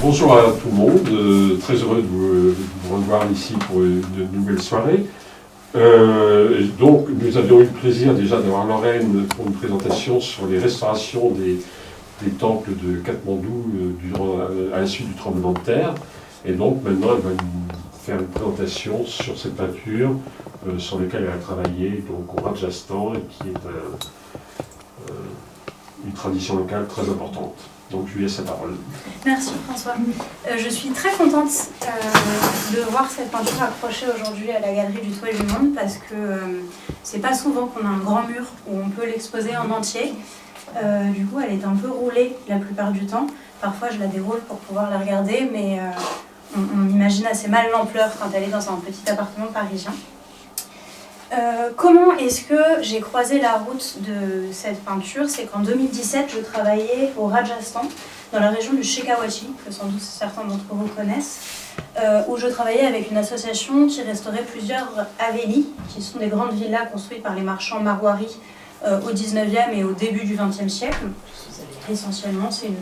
Bonjour à tout le monde, très heureux de vous revoir ici pour une nouvelle soirée. Donc nous avions eu le plaisir déjà d'avoir Lorraine pour une présentation sur les restaurations des temples de Katmandou à la suite du tremblement de terre. Et donc maintenant elle va nous faire une présentation sur cette peinture sur lesquelles elle a travaillé donc, au Rajasthan et qui est une tradition locale très importante. Donc je lui laisse la parole. Merci François. Je suis très contente de voir cette peinture accrochée aujourd'hui à la Galerie du Toit du Monde parce que c'est pas souvent qu'on a un grand mur où on peut l'exposer en entier. Du coup elle est un peu roulée la plupart du temps. Parfois je la déroule pour pouvoir la regarder, mais on imagine assez mal l'ampleur quand elle est dans un petit appartement parisien. Comment est-ce que j'ai croisé la route de cette peinture? C'est qu'en 2017, je travaillais au Rajasthan, dans la région du Shekhawati, que sans doute certains d'entre vous connaissent, où je travaillais avec une association qui restaurait plusieurs havelis, qui sont des grandes villas construites par les marchands marwaris au 19e et au début du 20e siècle. Essentiellement, c'est une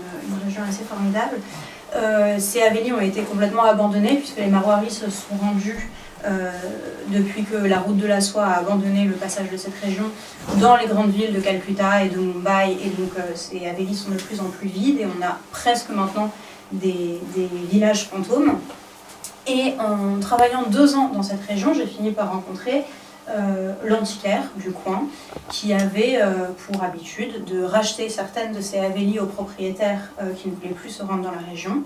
région assez formidable. Ces havelis ont été complètement abandonnés puisque les marwaris se sont rendus depuis que la route de la soie a abandonné le passage de cette région dans les grandes villes de Calcutta et de Mumbai, et donc ces havelis sont de plus en plus vides et on a presque maintenant des villages fantômes. Et en travaillant 2 ans dans cette région, j'ai fini par rencontrer l'antiquaire du coin qui avait pour habitude de racheter certaines de ces havelis aux propriétaires qui ne voulaient plus se rendre dans la région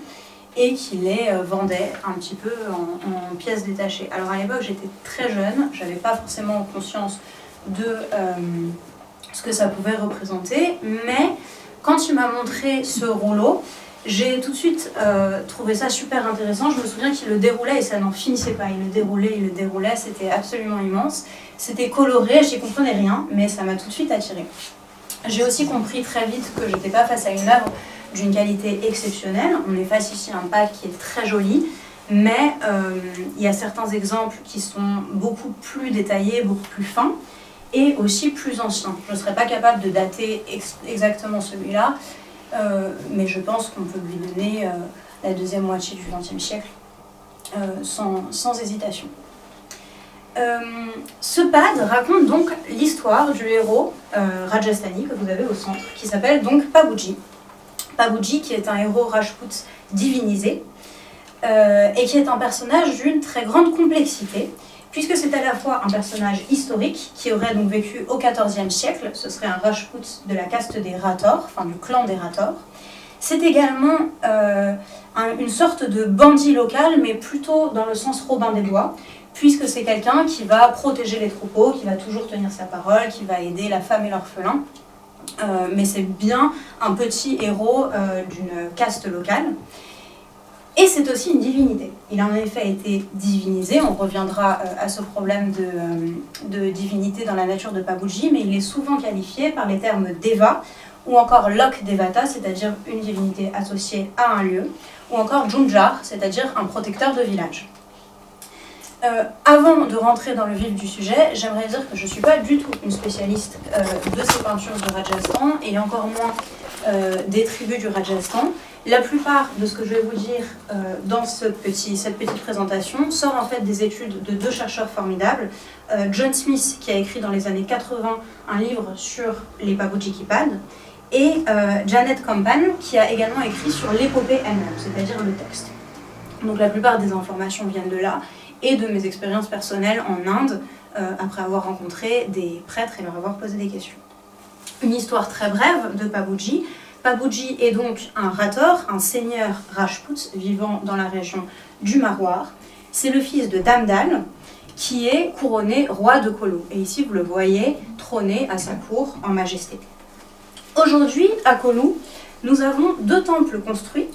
et qui les vendait un petit peu en pièces détachées. Alors à l'époque j'étais très jeune, j'avais pas forcément conscience de ce que ça pouvait représenter, mais quand il m'a montré ce rouleau, j'ai tout de suite trouvé ça super intéressant. Je me souviens qu'il le déroulait et ça n'en finissait pas, il le déroulait, c'était absolument immense, c'était coloré, j'y comprenais rien, mais ça m'a tout de suite attirée. J'ai aussi compris très vite que j'étais pas face à une œuvre d'une qualité exceptionnelle. On est face ici à un pâte qui est très joli, mais il y a certains exemples qui sont beaucoup plus détaillés, beaucoup plus fins, et aussi plus anciens. Je ne serais pas capable de dater exactement celui-là, mais je pense qu'on peut lui donner la deuxième moitié du XXe siècle, sans hésitation. Ce pad raconte donc l'histoire du héros rajasthani que vous avez au centre, qui s'appelle donc Pabuji. Pabuji, qui est un héros rajput divinisé, et qui est un personnage d'une très grande complexité, puisque c'est à la fois un personnage historique, qui aurait donc vécu au XIVe siècle, ce serait un rajput de la caste des Rathors, enfin du clan des Rathors. C'est également une sorte de bandit local, mais plutôt dans le sens Robin des Bois, puisque c'est quelqu'un qui va protéger les troupeaux, qui va toujours tenir sa parole, qui va aider la femme et l'orphelin. Mais c'est bien un petit héros d'une caste locale. Et c'est aussi une divinité. Il a en effet été divinisé, on reviendra à ce problème de divinité dans la nature de Pabuji, mais il est souvent qualifié par les termes Deva, ou encore Lok Devata, c'est-à-dire une divinité associée à un lieu, ou encore Junjar, c'est-à-dire un protecteur de village. Avant de rentrer dans le vif du sujet, j'aimerais dire que je ne suis pas du tout une spécialiste de ces peintures du Rajasthan et encore moins des tribus du Rajasthan. La plupart de ce que je vais vous dire dans cette petite présentation sort en fait des études de 2 chercheurs formidables. John Smith, qui a écrit dans les années 80 un livre sur les Pabuji Kipad, et Janet Kampan, qui a également écrit sur l'épopée elle-même, c'est-à-dire le texte. Donc la plupart des informations viennent de là, et de mes expériences personnelles en Inde, après avoir rencontré des prêtres et leur avoir posé des questions. Une histoire très brève de Pabuji. Pabuji est donc un Rathor, un seigneur Rajput vivant dans la région du Marwar. C'est le fils de Damdal, qui est couronné roi de Kolu. Et ici, vous le voyez, trôné à sa cour en majesté. Aujourd'hui, à Kolu, nous avons 2 temples construits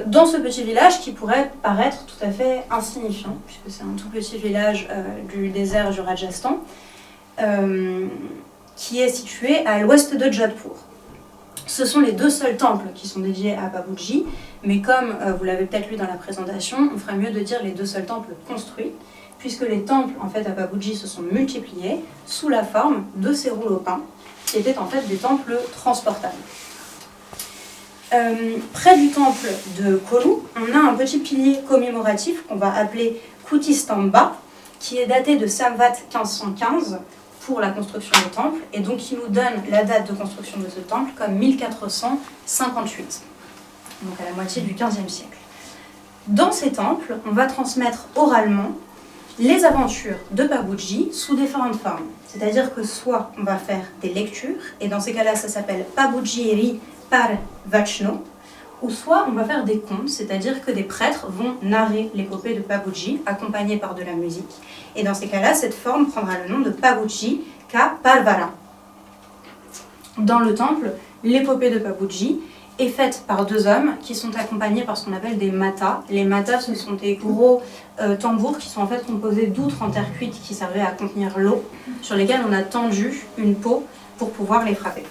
dans ce petit village qui pourrait paraître tout à fait insignifiant, puisque c'est un tout petit village du désert du Rajasthan, qui est situé à l'ouest de Jodhpur. Ce sont les 2 seuls temples qui sont dédiés à Pabuji, mais comme vous l'avez peut-être lu dans la présentation, on ferait mieux de dire les 2 seuls temples construits, puisque les temples en fait, à Pabuji se sont multipliés sous la forme de ces rouleaux peints, qui étaient en fait des temples transportables. Près du temple de Kolu, on a un petit pilier commémoratif qu'on va appeler Kutistamba, qui est daté de Samvat 1515 pour la construction du temple, et donc qui nous donne la date de construction de ce temple comme 1458, donc à la moitié du XVe siècle. Dans ces temples, on va transmettre oralement les aventures de Babuji sous différentes formes. C'est-à-dire que soit on va faire des lectures, et dans ces cas-là, ça s'appelle Babujiri par Vachno, ou soit on va faire des contes, c'est-à-dire que des prêtres vont narrer l'épopée de Babuji, accompagnée par de la musique. Et dans ces cas-là, cette forme prendra le nom de Babuji Ka Parvara. Dans le temple, l'épopée de Babuji est faite par deux hommes qui sont accompagnés par ce qu'on appelle des matas. Les matas, ce sont des gros tambours qui sont en fait composés d'outres en terre cuite qui servaient à contenir l'eau, sur lesquels on a tendu une peau pour pouvoir les frapper.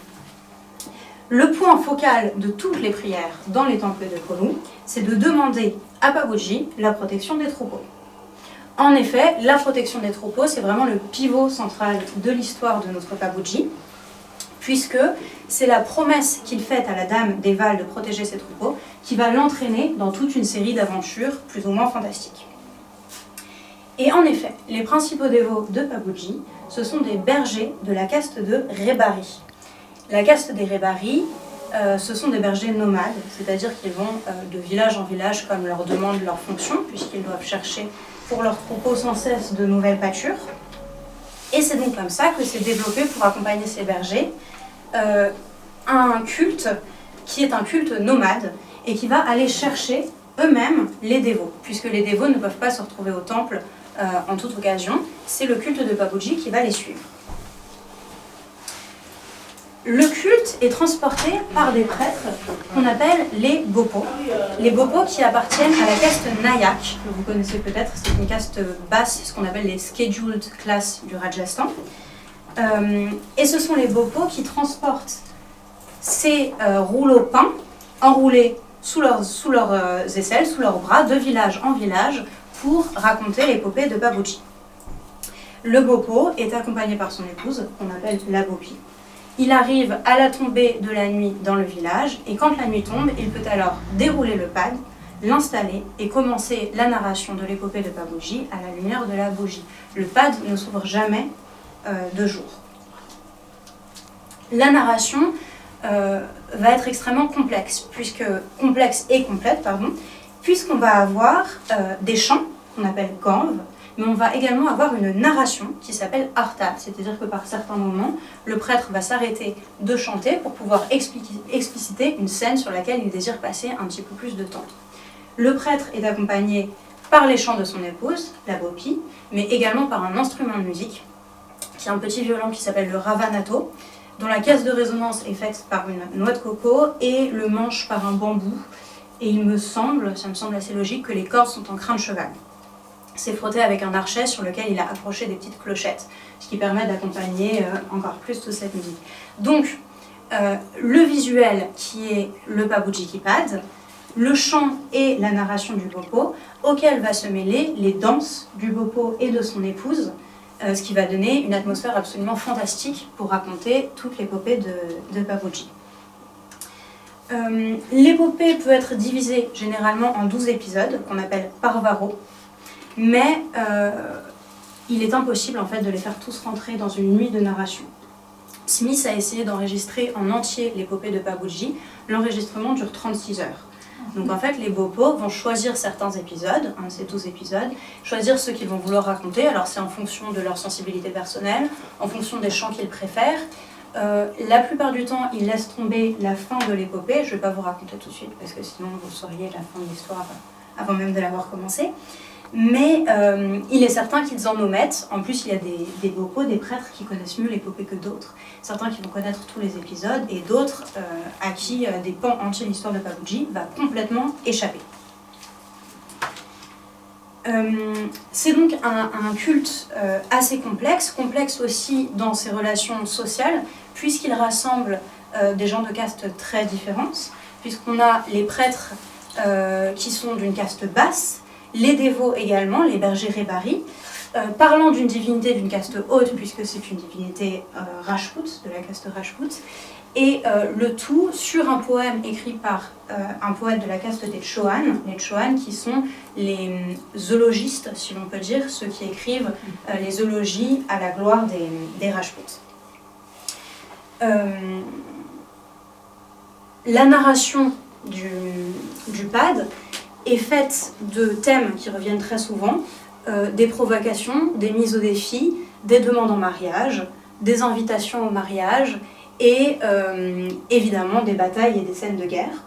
Le point focal de toutes les prières dans les temples de Kolu, c'est de demander à Babuji la protection des troupeaux. En effet, la protection des troupeaux, c'est vraiment le pivot central de l'histoire de notre Babuji, puisque c'est la promesse qu'il fait à la dame des Vals de protéger ses troupeaux qui va l'entraîner dans toute une série d'aventures plus ou moins fantastiques. Et en effet, les principaux dévots de Babuji, ce sont des bergers de la caste de Rebari. La caste des Rebari, ce sont des bergers nomades, c'est-à-dire qu'ils vont de village en village comme leur demande leur fonction, puisqu'ils doivent chercher pour leurs troupeaux sans cesse de nouvelles pâtures. Et c'est donc comme ça que s'est développé pour accompagner ces bergers un culte qui est un culte nomade et qui va aller chercher eux-mêmes les dévots, puisque les dévots ne peuvent pas se retrouver au temple en toute occasion. C'est le culte de Babuji qui va les suivre. Le culte est transporté par des prêtres qu'on appelle les Bopos. Les Bopos qui appartiennent à la caste Nayak, que vous connaissez peut-être, c'est une caste basse, ce qu'on appelle les scheduled classes du Rajasthan. Et ce sont les Bopos qui transportent ces rouleaux peints, enroulés sous leurs aisselles, sous leurs bras, de village en village, pour raconter l'épopée de Babuji. Le Bopo est accompagné par son épouse, qu'on appelle la Bopi. Il arrive à la tombée de la nuit dans le village, et quand la nuit tombe, il peut alors dérouler le pad, l'installer et commencer la narration de l'épopée de Babuji à la lumière de la bougie. Le pad ne s'ouvre jamais de jour. La narration va être extrêmement complexe, puisqu'on va avoir des chants qu'on appelle ganv, mais on va également avoir une narration qui s'appelle arta, c'est-à-dire que par certains moments, le prêtre va s'arrêter de chanter pour pouvoir expliciter une scène sur laquelle il désire passer un petit peu plus de temps. Le prêtre est accompagné par les chants de son épouse, la Bopi, mais également par un instrument de musique, qui est un petit violon qui s'appelle le ravanato, dont la caisse de résonance est faite par une noix de coco et le manche par un bambou. Et ça me semble assez logique que les cordes sont en crin de cheval. C'est frotté avec un archet sur lequel il a accroché des petites clochettes, ce qui permet d'accompagner encore plus toute cette musique. Donc, le visuel qui est le Babuji Kipad, le chant et la narration du Bopo, auquel va se mêler les danses du Bopo et de son épouse, ce qui va donner une atmosphère absolument fantastique pour raconter toute l'épopée de Babuji. L'épopée peut être divisée généralement en 12 épisodes, qu'on appelle parvaro, mais il est impossible en fait de les faire tous rentrer dans une nuit de narration. Smith a essayé d'enregistrer en entier l'épopée de Babuji. L'enregistrement dure 36 heures. Donc en fait, les Bopos vont choisir certains épisodes, un de ces 12 épisodes, choisir ceux qu'ils vont vouloir raconter. Alors c'est en fonction de leur sensibilité personnelle, en fonction des chants qu'ils préfèrent. La plupart du temps, ils laissent tomber la fin de l'épopée. Je ne vais pas vous raconter tout de suite, parce que sinon vous sauriez la fin de l'histoire avant même de l'avoir commencé. Mais il est certain qu'ils en omettent. En plus, il y a des Bopos, des prêtres qui connaissent mieux l'épopée que d'autres. Certains qui vont connaître tous les épisodes et d'autres à qui des pans entiers de l'histoire de Babuji va complètement échapper. C'est donc un culte assez complexe aussi dans ses relations sociales, puisqu'il rassemble des gens de castes très différentes, puisqu'on a les prêtres qui sont d'une caste basse, les dévots également, les bergers Rebari, parlant d'une divinité d'une caste haute, puisque c'est une divinité Rajput, de la caste Rajput, et le tout sur un poème écrit par un poète de la caste des Chauhan, les Chauhan qui sont les zoologistes, si l'on peut dire, ceux qui écrivent les zoologies à la gloire des Rajputs. La narration du pad est faite de thèmes qui reviennent très souvent, des provocations, des mises au défi, des demandes en mariage, des invitations au mariage et évidemment des batailles et des scènes de guerre.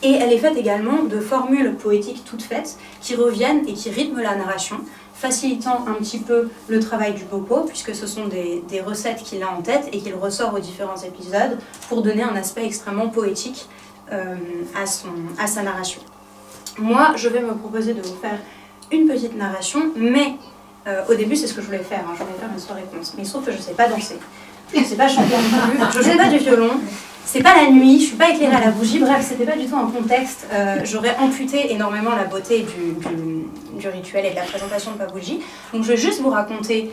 Et elle est faite également de formules poétiques toutes faites qui reviennent et qui rythment la narration, facilitant un petit peu le travail du popo, puisque ce sont des recettes qu'il a en tête et qu'il ressort aux différents épisodes pour donner un aspect extrêmement poétique à sa narration. Moi, je vais me proposer de vous faire une petite narration, mais au début, c'est ce que je voulais faire, hein, je voulais faire une histoire-réponse. Mais il se trouve que je ne sais pas danser, je ne sais pas chanter non plus, je ne joue pas du violon, c'est pas la nuit, je ne suis pas éclairée à la bougie, bref, c'était pas du tout un contexte. J'aurais amputé énormément la beauté du rituel et de la présentation de Baboudji. Donc je vais juste vous raconter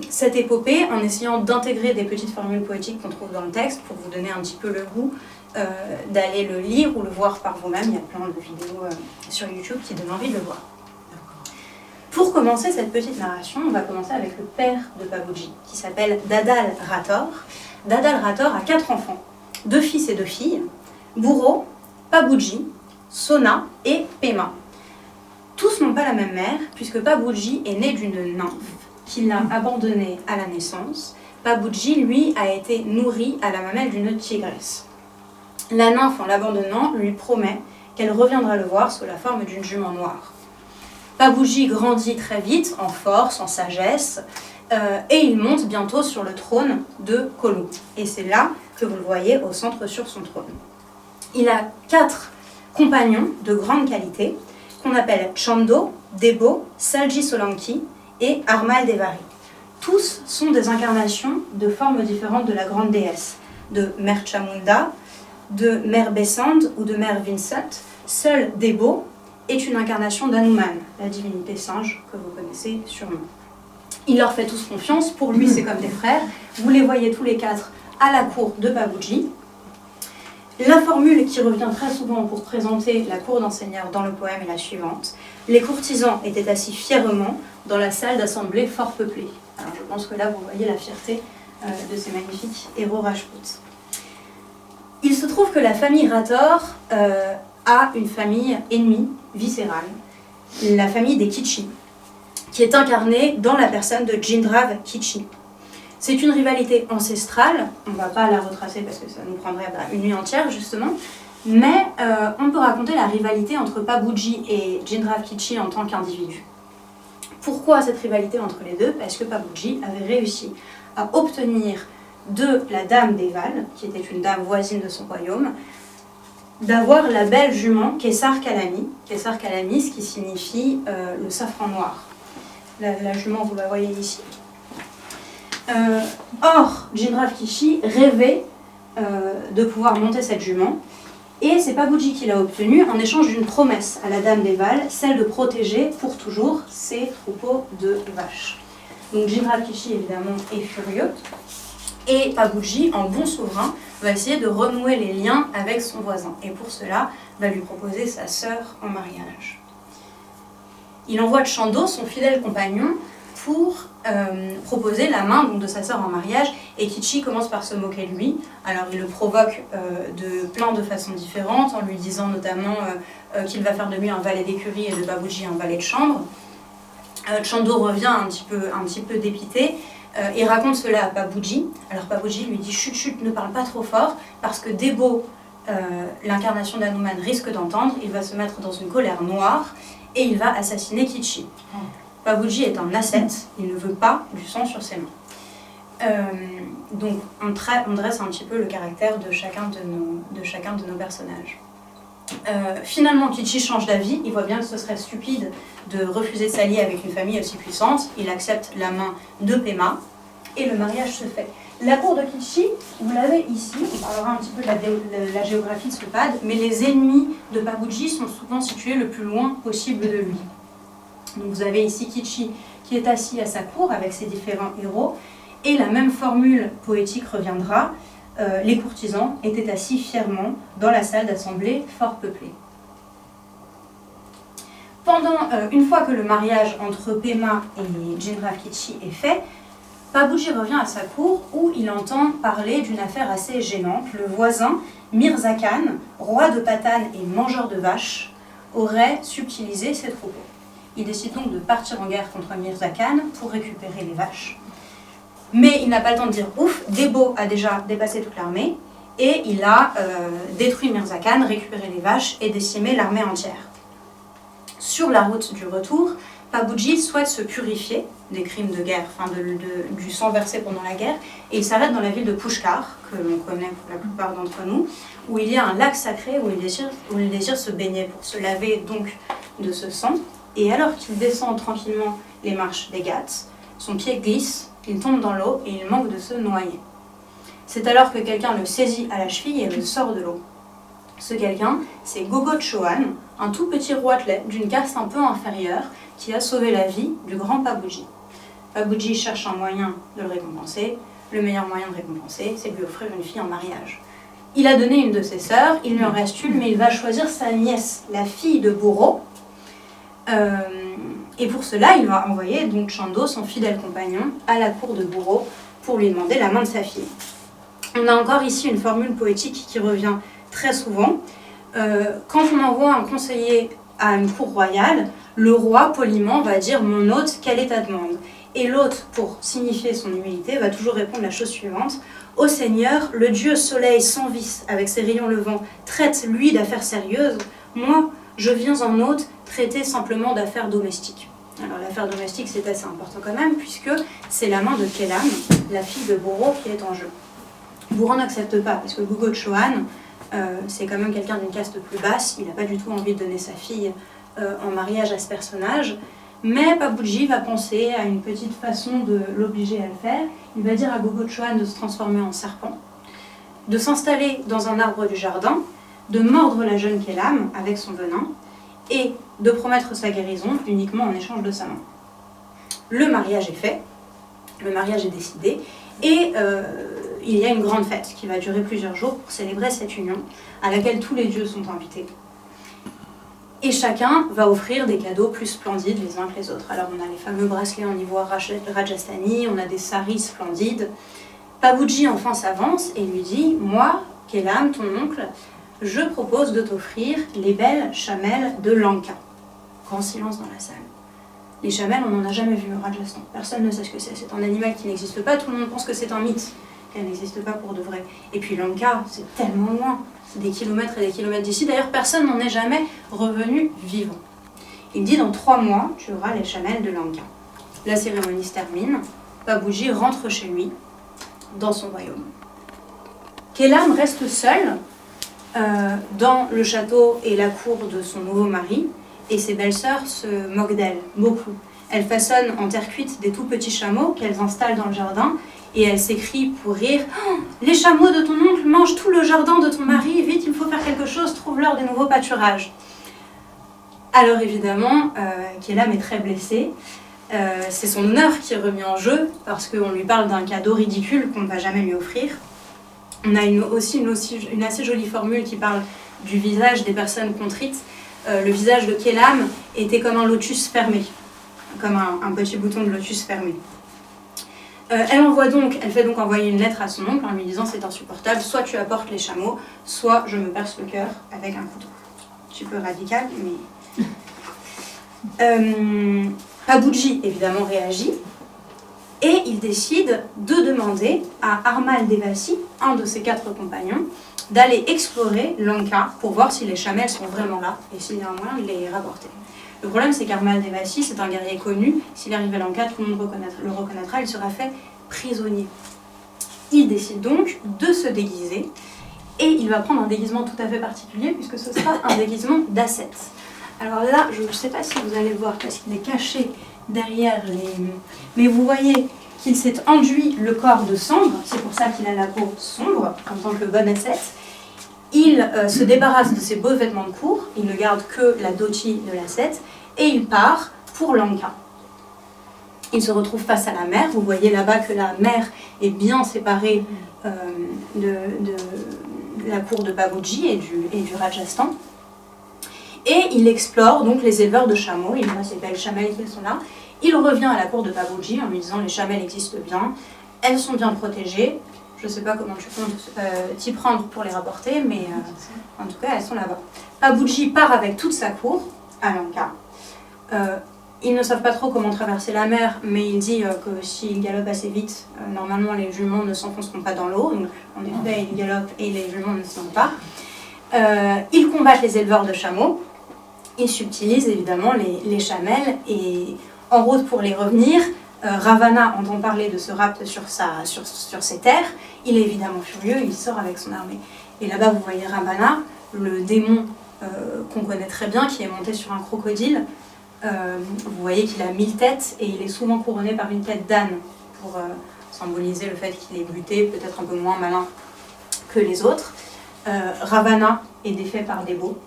cette épopée en essayant d'intégrer des petites formules poétiques qu'on trouve dans le texte pour vous donner un petit peu le goût d'aller le lire ou le voir par vous-même. Il y a plein de vidéos sur YouTube qui donnent envie de le voir. Pour commencer cette petite narration, on va commencer avec le père de Baboudji, qui s'appelle Dadal Rator. Dadal Rator a 4 enfants, 2 fils et 2 filles, Bourreau, Baboudji, Sona et Pema. Tous n'ont pas la même mère, puisque Baboudji est né d'une nymphe qui l'a abandonné à la naissance. Baboudji, lui, a été nourri à la mamelle d'une tigresse. La nymphe, en l'abandonnant, lui promet qu'elle reviendra le voir sous la forme d'une jument noire. Baboudji grandit très vite, en force, en sagesse, et il monte bientôt sur le trône de Kolou. Et c'est là que vous le voyez au centre sur son trône. Il a 4 compagnons de grande qualité, qu'on appelle Chando, Debo, Salji Solanki et Armal Devari. Tous sont des incarnations de formes différentes de la grande déesse, de Mère Chamunda, de Mère Besand ou de Mère Vincent. Seul Debo est une incarnation d'Hanuman, la divinité singe que vous connaissez sûrement. Il leur fait tous confiance, pour lui c'est comme des frères. Vous les voyez tous les 4 à la cour de Baboudji. La formule qui revient très souvent pour présenter la cour d'un seigneur dans le poème est la suivante. Les courtisans étaient assis fièrement dans la salle d'assemblée fort peuplée. Alors je pense que là vous voyez la fierté de ces magnifiques héros Rajputs. Il se trouve que la famille Rator a une famille ennemie, viscérale, la famille des Kichi, qui est incarnée dans la personne de Jindrav Kichi. C'est une rivalité ancestrale, on ne va pas la retracer parce que ça nous prendrait une nuit entière justement, mais on peut raconter la rivalité entre Baboudji et Jindrav Kichi en tant qu'individu. Pourquoi cette rivalité entre les deux? Parce que Baboudji avait réussi à obtenir de la dame d'Eval, qui était une dame voisine de son royaume, d'avoir la belle jument Kessar Kalami, ce qui signifie le safran noir. La jument, vous la voyez ici. Or, Jindrav Kichi rêvait de pouvoir monter cette jument, et c'est Baboudji qui l'a obtenue en échange d'une promesse à la dame d'Eval, celle de protéger pour toujours ses troupeaux de vaches. Donc Jindrav Kichi, évidemment, est furieux, et Baboudji, en bon souverain, va essayer de renouer les liens avec son voisin, et pour cela, va lui proposer sa sœur en mariage. Il envoie Chando, son fidèle compagnon, pour proposer la main donc, de sa sœur en mariage, et Kichi commence par se moquer de lui. Alors il le provoque de plein de façons différentes, en lui disant notamment qu'il va faire de lui un valet d'écurie et de Baboudji un valet de chambre. Chando revient un petit peu dépité, et raconte cela à Baboudji. Alors Baboudji lui dit « Chut, chut, ne parle pas trop fort, parce que Debo, l'incarnation d'Hanuman, risque d'entendre, il va se mettre dans une colère noire, et il va assassiner Kichi. » Baboudji est un ascète, il ne veut pas du sang sur ses mains. Donc on dresse un petit peu le caractère de chacun de nos personnages. Finalement, Kichi change d'avis, il voit bien que ce serait stupide de refuser de s'allier avec une famille aussi puissante, il accepte la main de Pema, et le mariage se fait. La cour de Kichi, vous l'avez ici, on parlera un petit peu de la géographie de ce pad, mais les ennemis de Baboudji sont souvent situés le plus loin possible de lui. Donc vous avez ici Kichi qui est assis à sa cour avec ses différents héros, et la même formule poétique reviendra. les courtisans étaient assis fièrement dans la salle d'assemblée fort peuplée. Une fois que le mariage entre Pema et Djinravkichi est fait, Babuji revient à sa cour où il entend parler d'une affaire assez gênante. Le voisin, Mirza Khan, roi de Patan et mangeur de vaches, aurait subtilisé ses troupeaux. Il décide donc de partir en guerre contre Mirza Khan pour récupérer les vaches. Mais il n'a pas le temps de dire ouf, Debo a déjà dépassé toute l'armée et il a détruit Mirza Khan, récupéré les vaches et décimé l'armée entière. Sur la route du retour, Babuji souhaite se purifier des crimes de guerre, du sang versé pendant la guerre, et il s'arrête dans la ville de Pushkar, que l'on connaît pour la plupart d'entre nous, où il y a un lac sacré où il désire se baigner pour se laver donc de ce sang. Et alors qu'il descend tranquillement les marches des Ghats, son pied glisse, il tombe dans l'eau et il manque de se noyer. C'est alors que quelqu'un le saisit à la cheville et le sort de l'eau. Ce quelqu'un, c'est Gogo Chauhan, un tout petit roitelet d'une caste un peu inférieure qui a sauvé la vie du grand Babuji. Babuji cherche un moyen de le récompenser. Le meilleur moyen de récompenser, c'est de lui offrir une fille en mariage. Il a donné une de ses sœurs, il lui en reste une, mais il va choisir sa nièce, la fille de Bourreau. Et pour cela, il va envoyer donc Chando, son fidèle compagnon, à la cour de Bourreau pour lui demander la main de sa fille. On a encore ici une formule poétique qui revient très souvent. Quand on envoie un conseiller à une cour royale, le roi poliment va dire « Mon hôte, quelle est ta demande ?» Et l'hôte, pour signifier son humilité, va toujours répondre la chose suivante. « Ô Seigneur, le dieu soleil sans vice, avec ses rayons levants, traite lui d'affaires sérieuses. Moi, je viens en hôte traiter simplement d'affaires domestiques. » Alors l'affaire domestique, c'est assez important quand même, puisque c'est la main de Kelam, la fille de Bourreau, qui est en jeu. Bourreau n'accepte pas, parce que Gogo Chauhan, c'est quand même quelqu'un d'une caste plus basse, il n'a pas du tout envie de donner sa fille en mariage à ce personnage, mais Babuji va penser à une petite façon de l'obliger à le faire. Il va dire à Gogo Chauhan de se transformer en serpent, de s'installer dans un arbre du jardin, de mordre la jeune Kelam avec son venin, et de promettre sa guérison uniquement en échange de sa main. Le mariage est fait, le mariage est décidé, et il y a une grande fête qui va durer plusieurs jours pour célébrer cette union, à laquelle tous les dieux sont invités. Et chacun va offrir des cadeaux plus splendides les uns que les autres. Alors on a les fameux bracelets en ivoire Rajasthani, on a des saris splendides. Babuji enfin s'avance et lui dit « Moi, Kelam, ton oncle, je propose de t'offrir les belles chamelles de Lanka. » Grand silence dans la salle. Les chamelles, on n'en a jamais vu au Rajasthan. Personne ne sait ce que c'est. C'est un animal qui n'existe pas. Tout le monde pense que c'est un mythe, qu'elle n'existe pas pour de vrai. Et puis Lanka, c'est tellement loin. C'est des kilomètres et des kilomètres d'ici. D'ailleurs, personne n'en est jamais revenu vivant. Il dit, dans 3 mois, tu auras les chamelles de Lanka. La cérémonie se termine. Babuji rentre chez lui, dans son royaume. Kelam reste seul dans le château et la cour de son nouveau mari, et ses belles-sœurs se moquent d'elle, beaucoup. Elles façonnent en terre cuite des tout petits chameaux qu'elles installent dans le jardin, et elles s'écrient pour rire oh, « Les chameaux de ton oncle mangent tout le jardin de ton mari, vite, il faut faire quelque chose, trouve-leur des nouveaux pâturages. » Alors évidemment, Kelam est très blessé. C'est son honneur qui est remis en jeu, parce qu'on lui parle d'un cadeau ridicule qu'on ne va jamais lui offrir. On a aussi une assez jolie formule qui parle du visage des personnes contrites. Le visage de Kelam était comme un lotus fermé, comme un petit bouton de lotus fermé. Elle fait donc envoyer une lettre à son oncle en lui disant c'est insupportable, soit tu apportes les chameaux, soit je me perce le cœur avec un couteau. Un petit peu radical, mais... Babuji évidemment réagit et il décide de demander à Armal Devasi, un de ses 4 compagnons, d'aller explorer Lanka pour voir si les chamelles sont vraiment là et s'il y a un moyen de les rapporter. Le problème, c'est qu'Armal Devasi, c'est un guerrier connu. S'il arrive à Lanka, tout le monde le reconnaîtra, il sera fait prisonnier. Il décide donc de se déguiser et il va prendre un déguisement tout à fait particulier puisque ce sera un déguisement d'ascète. Alors là, je ne sais pas si vous allez voir parce qu'il est caché derrière les... Mais vous voyez qu'il s'est enduit le corps de cendre, c'est pour ça qu'il a la peau sombre, en tant que le bon ascète. Il se débarrasse de ses beaux vêtements de cour, il ne garde que la dhoti de l'ascète, et il part pour Lanka. Il se retrouve face à la mer. Vous voyez là-bas que la mer est bien séparée de la cour de Babuji et du Rajasthan. Et il explore donc les éleveurs de chameaux. Il voit ces belles chamelles qui sont là. Il revient à la cour de Babuji en lui disant les chamelles existent bien, elles sont bien protégées. Je ne sais pas comment tu comptes t'y prendre pour les rapporter, mais en tout cas elles sont là-bas. Babuji part avec toute sa cour à Lanka. Ils ne savent pas trop comment traverser la mer, mais il dit que s'ils galopent assez vite, normalement les juments ne s'enfonceront pas dans l'eau. Donc en effet, ils galopent et les juments ne s'en vont pas. Ils combattent les éleveurs de chameaux. Ils subtilisent évidemment les chamelles. Et en route pour les revenir, Ravana entend parler de ce rapt sur ses terres. Il est évidemment furieux, il sort avec son armée. Et là-bas, vous voyez Ravana, le démon qu'on connaît très bien, qui est monté sur un crocodile. Vous voyez qu'il a 1000 têtes et il est souvent couronné par une tête d'âne pour symboliser le fait qu'il est buté, peut-être un peu moins malin que les autres. Ravana est défait par Debo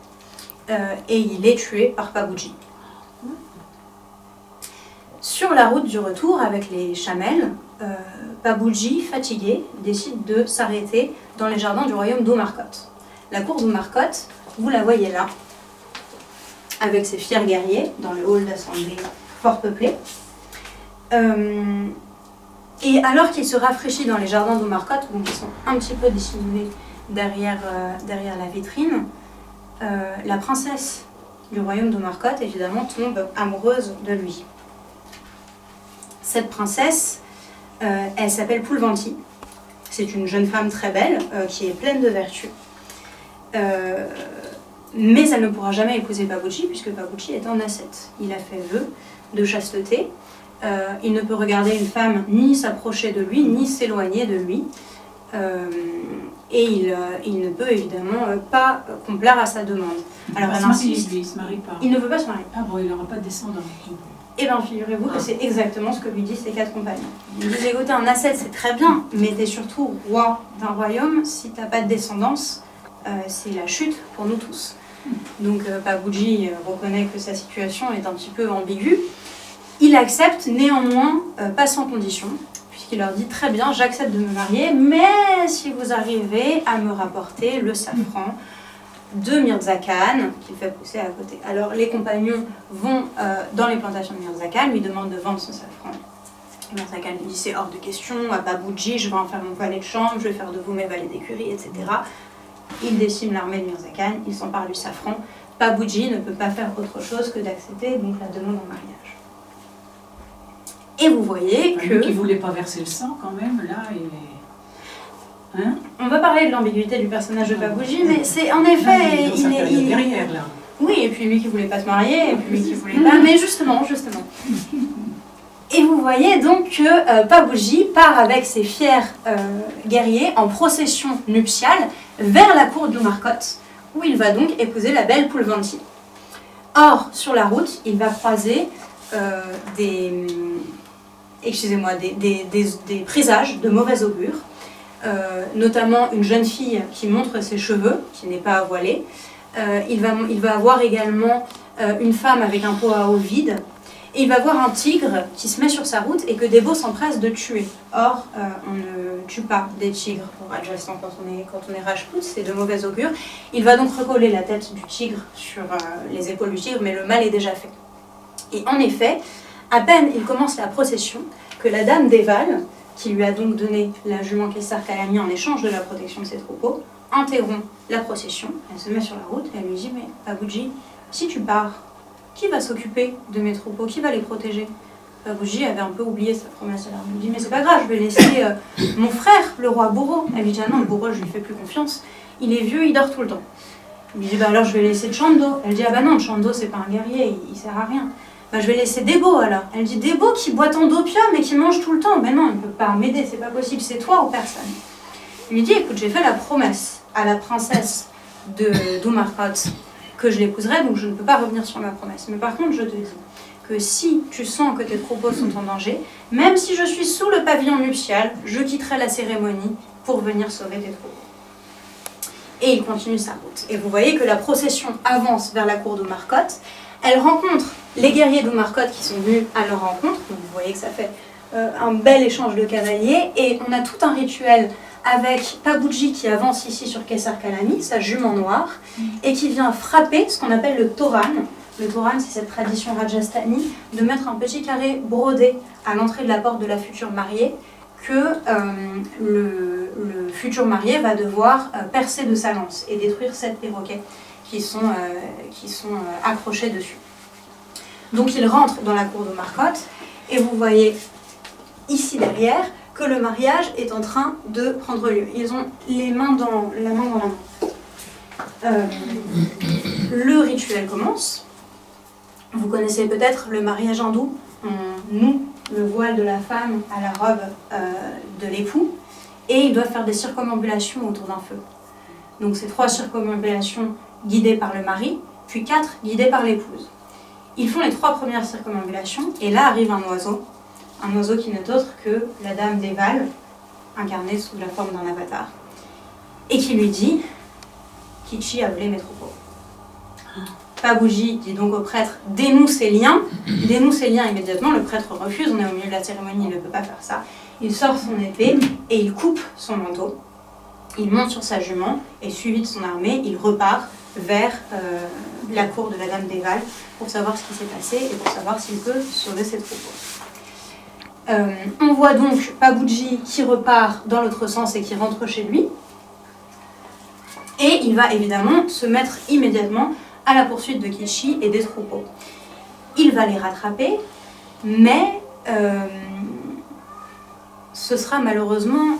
et il est tué par Babuji. Sur la route du retour avec les chamelles, Babuji, fatigué, décide de s'arrêter dans les jardins du royaume d'Umarkot. La cour d'Umarkot, vous la voyez là, avec ses fiers guerriers, dans le hall d'assemblée fort peuplé. Et alors qu'il se rafraîchit dans les jardins d'Umarkot, donc ils sont un petit peu dissimulés derrière la vitrine, la princesse du royaume d'Umarkot, évidemment, tombe amoureuse de lui. Cette princesse, elle s'appelle Pulvanti. C'est une jeune femme très belle, qui est pleine de vertus. Mais elle ne pourra jamais épouser Babuji, puisque Babuji est un ascète. Il a fait vœu de chasteté. Il ne peut regarder une femme ni s'approcher de lui, ni s'éloigner de lui. Et il ne peut évidemment pas complaire à sa demande. Alors elle insiste. Il ne se marie pas. Il ne veut pas se marier. Ah bon, il n'aura pas de descendants. Eh bien, figurez-vous que c'est exactement ce que lui disent ses 4 compagnons. Ils disent, écoutez, un ascète c'est très bien, mais t'es surtout roi d'un royaume. Si t'as pas de descendance, c'est la chute pour nous tous. Donc Babuji reconnaît que sa situation est un petit peu ambiguë. Il accepte néanmoins, pas sans condition, puisqu'il leur dit très bien, j'accepte de me marier, mais si vous arrivez à me rapporter le safran de Mirza Khan, qu'il fait pousser à côté. Alors les compagnons vont dans les plantations de Mirza Khan, lui demandent de vendre son safran. Mirza Khan lui dit c'est hors de question, à Babuji, je vais en faire mon valet de chambre, je vais faire de vous mes valets d'écurie, etc. Il décime l'armée de Mirza Khan, il s'empare du safran. Babuji ne peut pas faire autre chose que d'accepter donc la demande en mariage. Et vous voyez que... Lui qui ne voulait pas verser le sang quand même, là, il est... Hein? On va parler de l'ambiguïté du personnage de Babuji, mais c'est en effet... il est derrière, là. Oui, et puis lui qui voulait pas se marier, et puis lui qui voulait pas... Mais justement. Et vous voyez donc que Babuji part avec ses fiers guerriers en procession nuptiale vers la cour d'Umarkot, où il va donc épouser la belle Pulvanti. Or, sur la route, il va croiser des présages de mauvais augure, notamment une jeune fille qui montre ses cheveux, qui n'est pas voilée. Il va avoir également une femme avec un pot à eau vide, et il va voir un tigre qui se met sur sa route et que Debo s'empresse de tuer. Or, on ne tue pas des tigres au Rajasthan quand on est Rajput, c'est de mauvais augure. Il va donc recoller la tête du tigre sur les épaules du tigre, mais le mal est déjà fait. Et en effet, à peine il commence la procession que la dame d'Eval, qui lui a donc donné la jument Kessar Kalani en échange de la protection de ses troupeaux, interrompt la procession. Elle se met sur la route et elle lui dit « Mais Babuji, si tu pars, qui va s'occuper de mes troupeaux? Qui va les protéger ?» Babuji avait un peu oublié sa promesse. Alors elle lui dit « Mais c'est pas grave, je vais laisser mon frère, le roi Boro. » Elle lui dit « Ah non, Boro, je lui fais plus confiance. Il est vieux, il dort tout le temps. » Il lui dit « Bah alors je vais laisser Chando. » Elle dit « Ah bah non, Chando c'est pas un guerrier, il sert à rien. » Bah je vais laisser Debo alors. Elle dit « Debo qui boit tant d'opium et qui mange tout le temps. » Ben non, il ne peut pas m'aider, c'est pas possible, c'est toi ou personne. Il lui dit « Écoute, j'ai fait la promesse à la princesse d'Umarkot que je l'épouserai, donc je ne peux pas revenir sur ma promesse. Mais par contre, je te dis que si tu sens que tes troupeaux sont en danger, même si je suis sous le pavillon nuptial, je quitterai la cérémonie pour venir sauver tes troupeaux. » Et il continue sa route. Et vous voyez que la procession avance vers la cour d'Umarkot, Elle rencontre les guerriers d'Oumarkot qui sont venus à leur rencontre. Donc vous voyez que ça fait un bel échange de cavaliers. Et on a tout un rituel avec Pabuji qui avance ici sur Kesser Kalami, sa jument noire, et qui vient frapper ce qu'on appelle le Toran. Le Toran, c'est cette tradition Rajasthani de mettre un petit carré brodé à l'entrée de la porte de la future mariée que le futur marié va devoir percer de sa lance et détruire 7 perroquets qui sont accrochés dessus. Donc il rentre dans la cour d'Oumarkot et vous voyez ici derrière que le mariage est en train de prendre lieu. Ils ont la main dans la main. Le rituel commence. Vous connaissez peut-être le mariage hindou. On noue le voile de la femme à la robe de l'époux et ils doivent faire des circumambulations autour d'un feu. Donc c'est 3 circumambulations guidées par le mari, puis 4 guidées par l'épouse. Ils font les 3 premières circumambulations et là arrive un oiseau qui n'est autre que la dame Deval, incarnée sous la forme d'un avatar, et qui lui dit « Kichi a volé mes troupeaux ». Pabuji dit donc au prêtre « dénoue ces liens ». Il dénoue ces liens immédiatement, le prêtre refuse, on est au milieu de la cérémonie, il ne peut pas faire ça. Il sort son épée et il coupe son manteau. Il monte sur sa jument et suivi de son armée, il repart vers la cour de la dame Deval pour savoir ce qui s'est passé et pour savoir s'il peut sauver ses troupeaux. On voit donc Pabuji qui repart dans l'autre sens et qui rentre chez lui. Et il va évidemment se mettre immédiatement à la poursuite de Kichi et des troupeaux. Il va les rattraper, mais ce sera malheureusement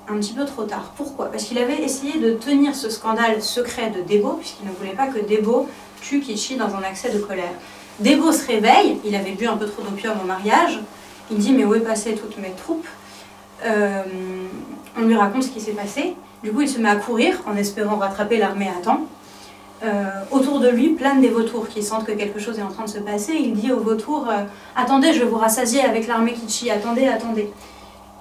un petit peu trop tard. Pourquoi? Parce qu'il avait essayé de tenir ce scandale secret de Debo, puisqu'il ne voulait pas que Debo tue Kichi dans un accès de colère. Debo se réveille, il avait bu un peu trop d'opium au mariage, il dit « mais où est passé toutes mes troupes ?» On lui raconte ce qui s'est passé, du coup il se met à courir en espérant rattraper l'armée à temps. Autour de lui planent des vautours qui sentent que quelque chose est en train de se passer. Il dit aux vautours attendez, je vais vous rassasier avec l'armée Kichi, attendez, attendez.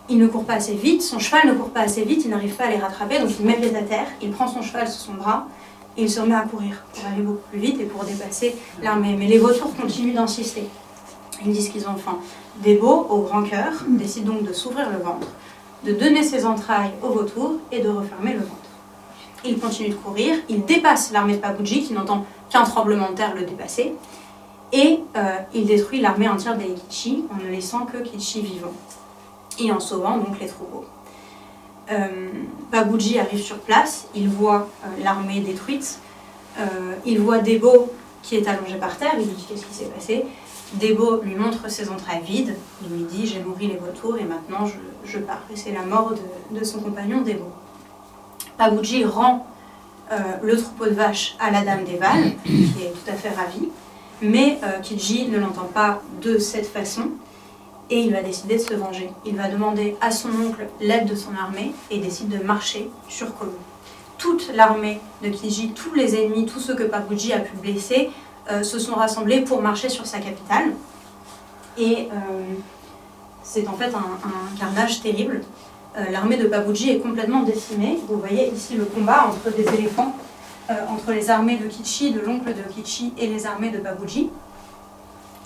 Il ne court pas assez vite, son cheval ne court pas assez vite, il n'arrive pas à les rattraper, donc il met pied à terre, il prend son cheval sous son bras et il se remet à courir pour aller beaucoup plus vite et pour dépasser l'armée. Mais les vautours continuent d'insister. Ils disent qu'ils ont faim. Debo, au grand cœur, décide donc de s'ouvrir le ventre, de donner ses entrailles aux vautours et de refermer le ventre. Il continue de courir, il dépasse l'armée de Pabuji qui n'entend qu'un tremblement de terre le dépasser et il détruit l'armée entière des Kichi en ne laissant que Kichi vivant et en sauvant donc les troupeaux. Pabuji arrive sur place, il voit l'armée détruite, il voit Debo qui est allongé par terre, il lui dit qu'est-ce qui s'est passé. Debo lui montre ses entrailles vides, il lui dit j'ai nourri les vautours et maintenant je pars. Et c'est la mort de son compagnon Debo. Pabuji rend le troupeau de vaches à la dame Deval, qui est tout à fait ravie, mais Kichi ne l'entend pas de cette façon et il va décider de se venger. Il va demander à son oncle l'aide de son armée et décide de marcher sur Kolu. Toute l'armée de Kichi, tous les ennemis, tous ceux que Pabuji a pu blesser, se sont rassemblés pour marcher sur sa capitale. Et c'est en fait un carnage terrible. L'armée de Pabuji est complètement décimée. Vous voyez ici le combat entre des éléphants, entre les armées de Kichi, de l'oncle de Kichi et les armées de Pabuji.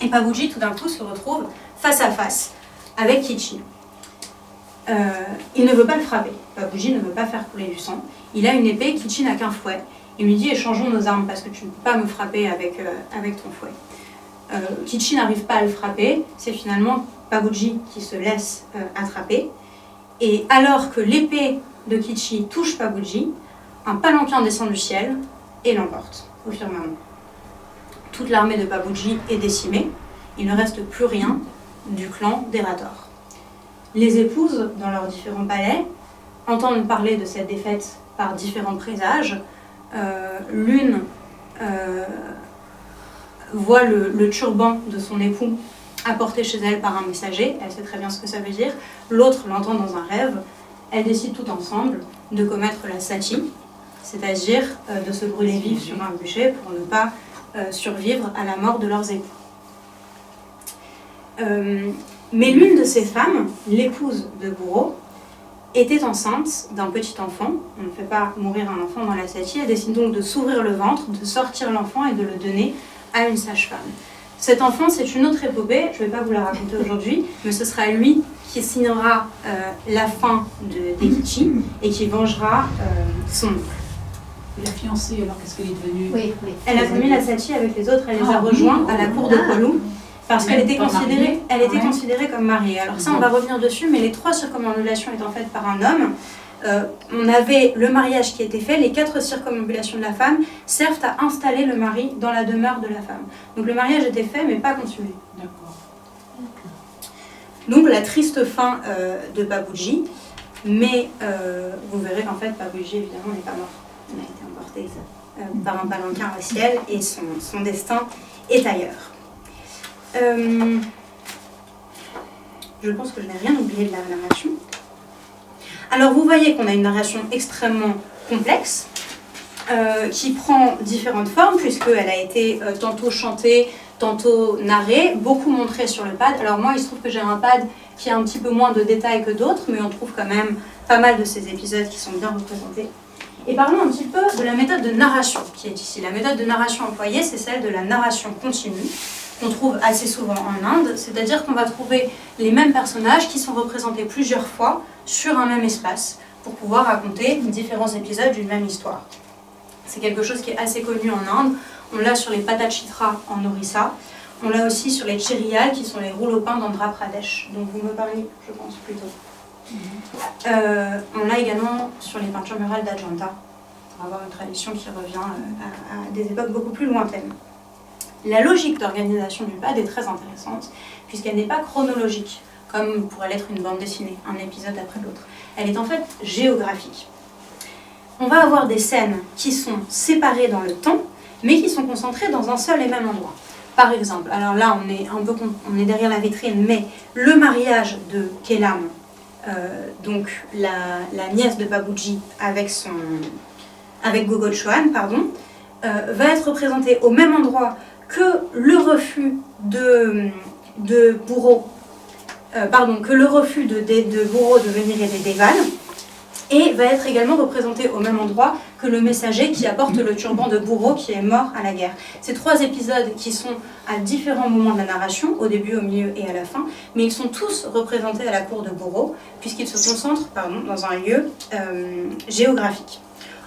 Et Pabuji tout d'un coup se retrouve face à face avec Kichi. Il ne veut pas le frapper. Pabuji ne veut pas faire couler du sang. Il a une épée, Kichi n'a qu'un fouet. Il lui dit échangeons nos armes parce que tu ne peux pas me frapper avec ton fouet. Kichi n'arrive pas à le frapper, c'est finalement Pabuji qui se laisse attraper. Et alors que l'épée de Kichi touche Pabuji, un palanquin descend du ciel et l'emporte au firmament. Toute l'armée de Pabuji est décimée, il ne reste plus rien du clan d'Erator. Les épouses, dans leurs différents palais, entendent parler de cette défaite par différents présages. L'une voit le turban de son époux apporté chez elle par un messager, elle sait très bien ce que ça veut dire. L'autre l'entend dans un rêve. Elles décident tout ensemble de commettre la sati, c'est-à-dire de se brûler vif sur un bûcher pour ne pas survivre à la mort de leurs époux. Mais l'une de ces femmes, l'épouse de Buro, était enceinte d'un petit enfant. On ne fait pas mourir un enfant dans la sati. Elle décide donc de s'ouvrir le ventre, de sortir l'enfant et de le donner à une sage-femme. Cet enfant, c'est une autre épopée, je ne vais pas vous la raconter aujourd'hui, mais ce sera lui qui signera la fin d'Eikichi et qui vengera son oncle. Et la fiancée, alors qu'est-ce qu'elle est devenue? Oui. Elle a commis la Sachi avec les autres, elle les a rejoints à la cour de Kolu, parce qu'elle était considérée comme mariée. Alors ça, on va revenir dessus, mais les 3 circumambulations étant faites par un homme, on avait le mariage qui était fait, les 4 circumambulations de la femme servent à installer le mari dans la demeure de la femme. Donc le mariage était fait, mais pas consommé. D'accord. Donc la triste fin de Babuji, mais vous verrez qu'en fait Babuji évidemment n'est pas mort. Il a été emporté par un palanquin au ciel et son destin est ailleurs. Je pense que je n'ai rien oublié de la narration. Alors vous voyez qu'on a une narration extrêmement complexe qui prend différentes formes puisqu'elle a été tantôt chantée, tantôt narrée, beaucoup montrée sur le pad. Alors moi il se trouve que j'ai un pad qui a un petit peu moins de détails que d'autres, mais on trouve quand même pas mal de ces épisodes qui sont bien représentés. Et parlons un petit peu de la méthode de narration qui est ici. La méthode de narration employée, c'est celle de la narration continue, qu'on trouve assez souvent en Inde, c'est-à-dire qu'on va trouver les mêmes personnages qui sont représentés plusieurs fois sur un même espace pour pouvoir raconter différents épisodes d'une même histoire. C'est quelque chose qui est assez connu en Inde. On l'a sur les Patachitra en Orissa. On l'a aussi sur les Cherial qui sont les rouleaux peints d'Andhra Pradesh, dont vous me parliez, je pense, plutôt. On l'a également sur les peintures murales d'Ajanta, pour avoir une tradition qui revient à des époques beaucoup plus lointaines. La logique d'organisation du pad est très intéressante, puisqu'elle n'est pas chronologique, comme pourrait l'être une bande dessinée, un épisode après l'autre. Elle est en fait géographique. On va avoir des scènes qui sont séparées dans le temps, mais qui sont concentrées dans un seul et même endroit. Par exemple, alors là on est derrière la vitrine, mais le mariage de Kelam, donc la nièce de Babuji avec Gogo Chouan, va être représenté au même endroit que le refus de Bourreau, que le refus de Bourreau de venir aider Deval, et va être également représenté au même endroit que le messager qui apporte le turban de Bourreau qui est mort à la guerre. Ces 3 épisodes qui sont à différents moments de la narration, au début, au milieu et à la fin, mais ils sont tous représentés à la cour de Bourreau, puisqu'ils se concentrent dans un lieu géographique.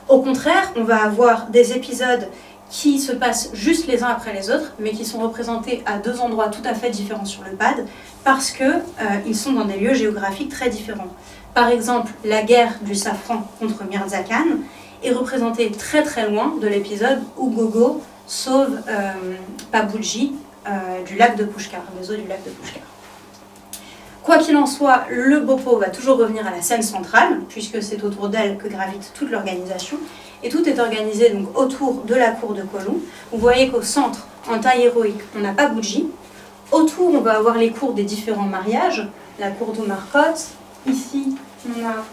Au contraire, on va avoir des épisodes qui se passent juste les uns après les autres, mais qui sont représentés à 2 endroits tout à fait différents sur le pad, parce qu'ils sont dans des lieux géographiques très différents. Par exemple, la guerre du safran contre Mirza Khan est représentée très très loin de l'épisode où Gogo sauve Babuji du lac de Pushkar, des eaux du lac de Pushkar. Quoi qu'il en soit, le Bopo va toujours revenir à la scène centrale, puisque c'est autour d'elle que gravite toute l'organisation, et tout est organisé donc autour de la cour de Kolu. Vous voyez qu'au centre, en taille héroïque, on a Babuji. Autour, on va avoir les cours des différents mariages, la cour d'Umarkot. Ici, on a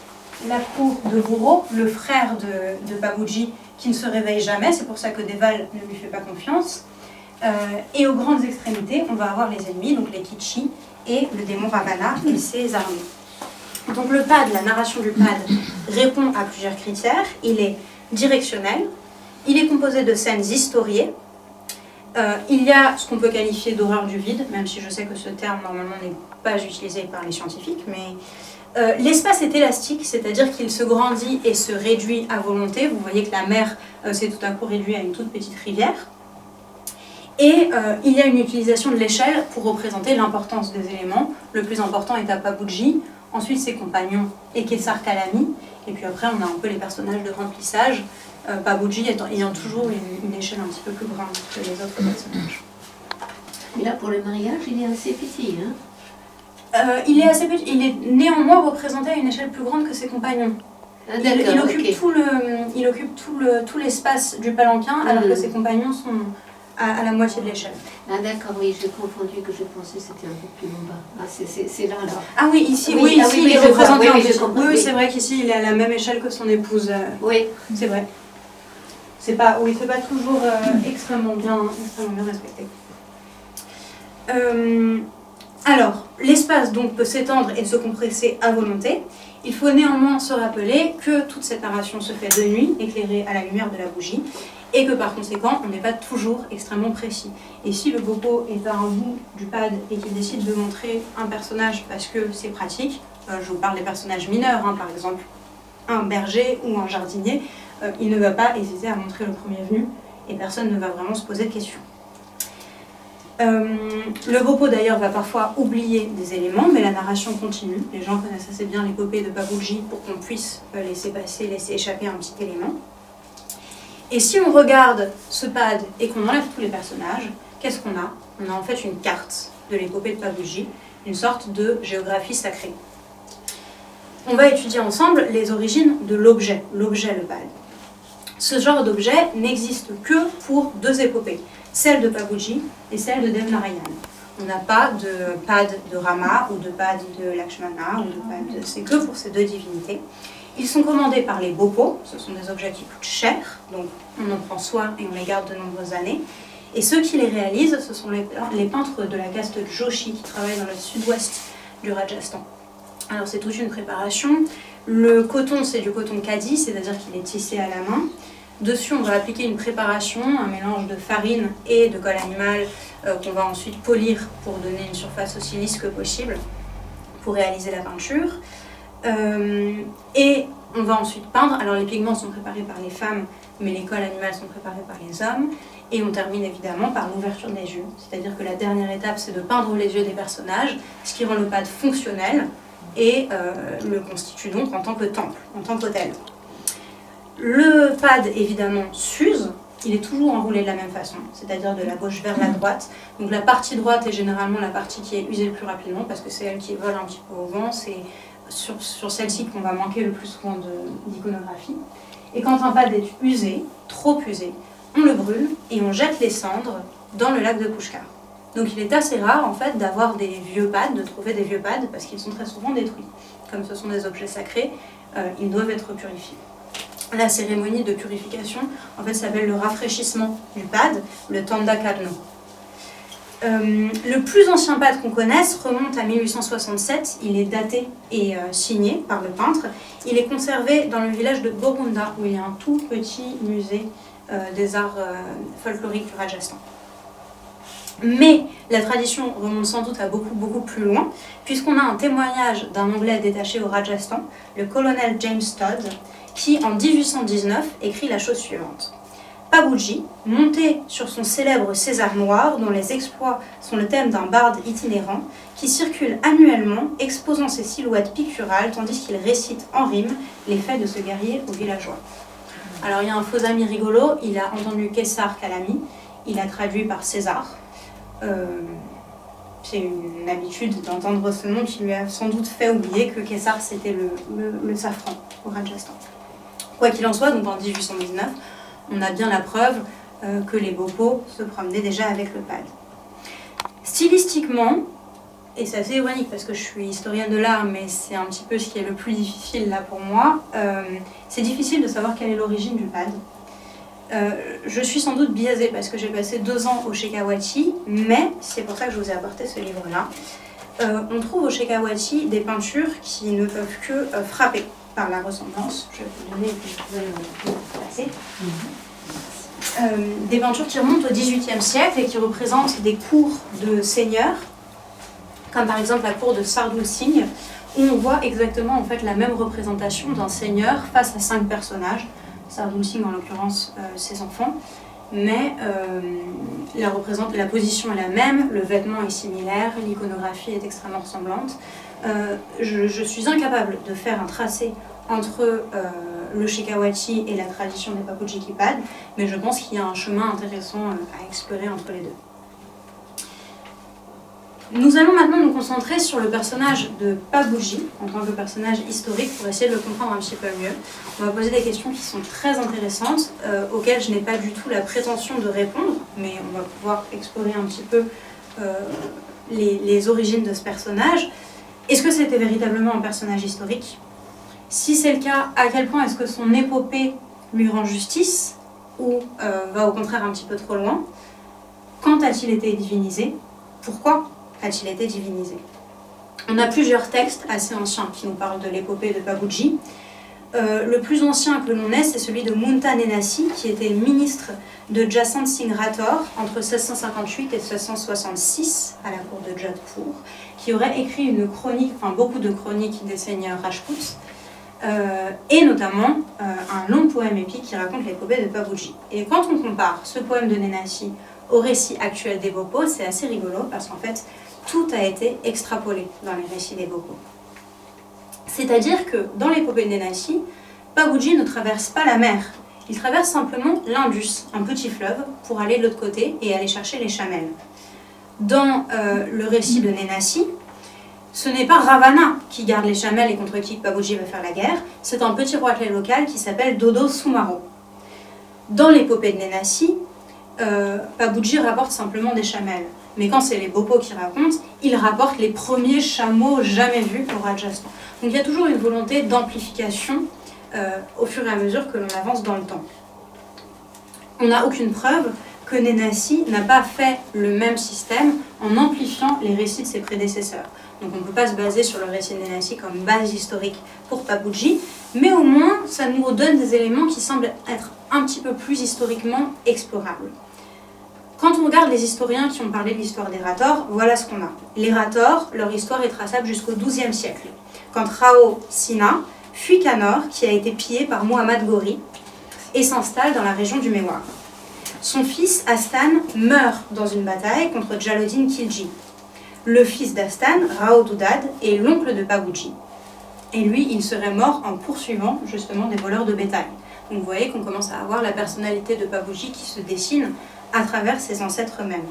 la cour de Bourreau, le frère de Babuji, qui ne se réveille jamais, c'est pour ça que Deval ne lui fait pas confiance. Et aux grandes extrémités, on va avoir les ennemis, donc les Kichi et le démon Ravana et ses armées. Donc le pad, la narration du pad, répond à plusieurs critères. Il est directionnel, il est composé de scènes historiées, il y a ce qu'on peut qualifier d'horreur du vide, même si je sais que ce terme normalement n'est pas utilisé par les scientifiques, mais l'espace est élastique, c'est-à-dire qu'il se grandit et se réduit à volonté. Vous voyez que la mer s'est tout à coup réduite à une toute petite rivière. Et il y a une utilisation de l'échelle pour représenter l'importance des éléments. Le plus important est à Babuji, ensuite ses compagnons et Kesar Kalami, et puis après on a un peu les personnages de remplissage, Babuji ayant toujours une échelle un petit peu plus grande que les autres personnages. Et là, pour le mariage, il est assez petit, hein? Il est assez petit, il est néanmoins représenté à une échelle plus grande que ses compagnons. Ah, Il occupe tout l'espace du palanquin, alors que ses compagnons sont à la moitié de l'échelle. Ah d'accord, oui, j'ai confondu que je pensais que c'était un peu plus en bas. Ah, c'est là, là. Ah oui, ici, Oui, ici il est représenté en petit. Oui, oui. c'est vrai qu'ici, il est à la même échelle que son épouse. Oui. C'est vrai. C'est pas toujours extrêmement bien respecté. Alors, l'espace donc peut s'étendre et se compresser à volonté. Il faut néanmoins se rappeler que toute cette narration se fait de nuit, éclairée à la lumière de la bougie, et que par conséquent, on n'est pas toujours extrêmement précis. Et si le bopo est à un bout du pad et qu'il décide de montrer un personnage parce que c'est pratique, je vous parle des personnages mineurs, hein, par exemple un berger ou un jardinier, il ne va pas hésiter à montrer le premier venu et personne ne va vraiment se poser de questions. Le bopo d'ailleurs va parfois oublier des éléments, mais la narration continue. Les gens connaissent assez bien l'épopée de Baboudji pour qu'on puisse laisser échapper un petit élément. Et si on regarde ce pad et qu'on enlève tous les personnages, qu'est-ce qu'on a? On a en fait une carte de l'épopée de Baboudji, une sorte de géographie sacrée. On va étudier ensemble les origines de l'objet le pad. Ce genre d'objet n'existe que pour deux épopées, celle de Baboudji et celle de Devnarayan. On n'a pas de pad de Rama ou de pad de Lakshmana, c'est que pour ces deux divinités. Ils sont commandés par les bopos, ce sont des objets qui coûtent cher, donc on en prend soin et on les garde de nombreuses années. Et ceux qui les réalisent, ce sont les peintres de la caste Joshi qui travaillent dans le sud-ouest du Rajasthan. Alors c'est toute une préparation. Le coton, c'est du coton kadi, c'est-à-dire qu'il est tissé à la main. Dessus, on va appliquer une préparation, un mélange de farine et de colle animale qu'on va ensuite polir pour donner une surface aussi lisse que possible pour réaliser la peinture. Et on va ensuite peindre. Alors les pigments sont préparés par les femmes, mais les colles animales sont préparées par les hommes. Et on termine évidemment par l'ouverture des yeux. C'est-à-dire que la dernière étape, c'est de peindre les yeux des personnages, ce qui rend le pad fonctionnel et le constitue donc en tant que temple, en tant qu'autel. Le pad, évidemment, s'use. Il est toujours enroulé de la même façon, c'est-à-dire de la gauche vers la droite. Donc la partie droite est généralement la partie qui est usée le plus rapidement, parce que c'est elle qui vole un petit peu au vent. C'est sur celle-ci qu'on va manquer le plus souvent d'iconographie. Et quand un pad est usé, trop usé, on le brûle et on jette les cendres dans le lac de Pushkar. Donc il est assez rare en fait d'avoir des vieux pads, de trouver des vieux pads, parce qu'ils sont très souvent détruits. Comme ce sont des objets sacrés, ils doivent être purifiés. La cérémonie de purification en fait s'appelle le rafraîchissement du pad, le Tanda Karno. Le plus ancien pad qu'on connaisse remonte à 1867, il est daté et signé par le peintre. Il est conservé dans le village de Borunda, où il y a un tout petit musée des arts folkloriques du Rajasthan. Mais la tradition remonte sans doute à beaucoup plus loin, puisqu'on a un témoignage d'un Anglais détaché au Rajasthan, le colonel James Todd, qui en 1819 écrit la chose suivante. Baboudji, monté sur son célèbre César noir, dont les exploits sont le thème d'un barde itinérant, qui circule annuellement, exposant ses silhouettes picturales, tandis qu'il récite en rime les faits de ce guerrier aux villageois. Alors il y a un faux ami rigolo, il a entendu Kessar Kalami, il a traduit par César. C'est une habitude d'entendre ce nom qui lui a sans doute fait oublier que Kessar c'était le safran au Rajasthan. Quoi qu'il en soit, donc en 1819, on a bien la preuve que les bopos se promenaient déjà avec le pad. Stylistiquement, et c'est assez ironique parce que je suis historienne de l'art, mais c'est un petit peu ce qui est le plus difficile là pour moi, c'est difficile de savoir quelle est l'origine du pad. Je suis sans doute biaisée parce que j'ai passé 2 ans au Shekhawati, mais c'est pour ça que je vous ai apporté ce livre-là. On trouve au Shekhawati des peintures qui ne peuvent que frapper par la ressemblance. Je vais vous donner et puis vous allez me passer. Des peintures qui remontent au XVIIIe siècle et qui représentent des cours de seigneurs, comme par exemple la cour de Sardul Singh, où on voit exactement en fait la même représentation d'un seigneur face à 5 personnages. Sardul Singh en l'occurrence ses enfants, mais la position est la même, le vêtement est similaire, l'iconographie est extrêmement ressemblante. Je suis incapable de faire un tracé entre le Shekhawati et la tradition des Baboudji Kipad, mais je pense qu'il y a un chemin intéressant à explorer entre les deux. Nous allons maintenant nous concentrer sur le personnage de Baboudji en tant que personnage historique pour essayer de le comprendre un petit peu mieux. On va poser des questions qui sont très intéressantes, auxquelles je n'ai pas du tout la prétention de répondre, mais on va pouvoir explorer un petit peu les origines de ce personnage. Est-ce que c'était véritablement un personnage historique? Si c'est le cas, à quel point est-ce que son épopée lui rend justice ou va au contraire un petit peu trop loin? Quand a-t-il été divinisé? Pourquoi a-t-il été divinisé? On a plusieurs textes assez anciens qui nous parlent de l'épopée de Baboudji. Le plus ancien que l'on ait, c'est celui de Munta Nenassi, qui était ministre de Jasant Singh Rathore entre 1658 et 1666 à la cour de Jodhpur, qui aurait écrit une chronique, enfin beaucoup de chroniques des seigneurs Rajputs, et notamment un long poème épique qui raconte l'épopée de Babuji. Et quand on compare ce poème de Nenassi au récit actuel des Bhopals, c'est assez rigolo parce qu'en fait, tout a été extrapolé dans les récits des Bhopals. C'est-à-dire que dans l'épopée de Nenassi, Babuji ne traverse pas la mer, il traverse simplement l'Indus, un petit fleuve, pour aller de l'autre côté et aller chercher les chamelles. Dans le récit de Nenassi, ce n'est pas Ravana qui garde les chamelles et contre qui Babuji va faire la guerre, c'est un petit roitelet local qui s'appelle Dodo Sumaro. Dans l'épopée de Nenassi, Babuji rapporte simplement des chamelles. Mais quand c'est les Bhopals qui racontent, ils rapportent les premiers chameaux jamais vus au Rajasthan. Donc il y a toujours une volonté d'amplification au fur et à mesure que l'on avance dans le temps. On n'a aucune preuve que Nenassi n'a pas fait le même système en amplifiant les récits de ses prédécesseurs. Donc on ne peut pas se baser sur le récit de Nenassi comme base historique pour Babuji, mais au moins ça nous donne des éléments qui semblent être un petit peu plus historiquement explorables. Quand on regarde les historiens qui ont parlé de l'histoire des Rathores, voilà ce qu'on a. Les Rathores, leur histoire est traçable jusqu'au XIIe siècle, quand Rao Sinha fuit Kannauр, qui a été pillé par Muhammad Ghori, et s'installe dans la région du Mewar. Son fils, Astan, meurt dans une bataille contre Jalaluddin Khilji. Le fils d'Astan, Rao Dudad, est l'oncle de Babuji. Et lui, il serait mort en poursuivant justement des voleurs de bétail. Donc vous voyez qu'on commence à avoir la personnalité de Babuji qui se dessine à travers ses ancêtres mêmes.